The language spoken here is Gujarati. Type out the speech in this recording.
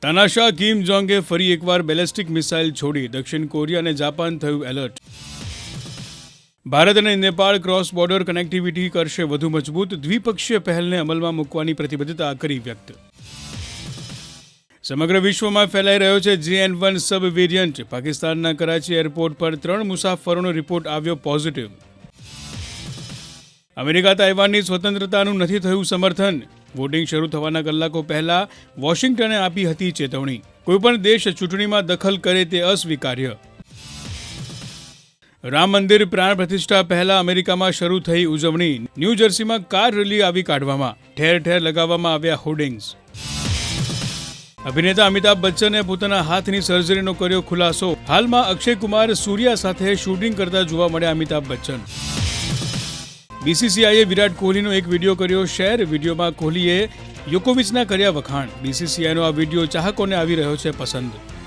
તાનાશાહ કિમ જોંગે ફરી એકવાર બેલેસ્ટિક મિસાઇલ છોડી. દક્ષિણ કોરિયા અને જાપાન થયું એલર્ટ. ભારત અને નેપાળ ક્રોસ બોર્ડર કનેક્ટિવિટી કરશે વધુ મજબૂત. દ્વિપક્ષીય પહેલને અમલમાં મૂકવાની પ્રતિબદ્ધતા કરી વ્યક્ત. સમગ્ર વિશ્વમાં ફેલાઈ રહ્યો છે JN1 સબ વેરિયન્ટ. પાકિસ્તાનના કરાચી એરપોર્ટ પર 3 મુસાફરોનો રિપોર્ટ આવ્યો પોઝિટિવ. અમેરિકા તાઇવાનની સ્વતંત્રતાનું નથી થયું સમર્થન. વોટિંગ શરૂ થવાના કલાકો પહેલા વોશિંગ્ટને આપી હતી ચેતવણી. કોઈપણ દેશ ચૂંટણીમાં દખલ કરે તે અસ્વીકાર્ય. રામ મંદિર પ્રાણ પ્રતિષ્ઠા પહેલા અમેરિકામાં શરૂ થઈ ઉજવણી. ન્યૂ જર્સીમાં કાર રેલી આવી કાઢવામાં. ઠેર ઠેર લગાવવામાં આવ્યા હોર્ડિંગ્સ. અભિનેતા અમિતાભ બચ્ચને પોતાના હાથની સર્જરીનો કર્યો ખુલાસો. હાલમાં અક્ષય કુમાર સૂર્યા સાથે શૂટિંગ કરતા જોવા મળ્યા અમિતાભ બચ્ચન. BCCIએ વિરાટ કોહલીનો એક વિડીયો કર્યો શેર. વિડીયોમાં કોહલીએ યોકોવિચના કર્યા વખાણ. BCCIનો આ વિડીયો ચાહકોને આવી રહ્યો છે પસંદ.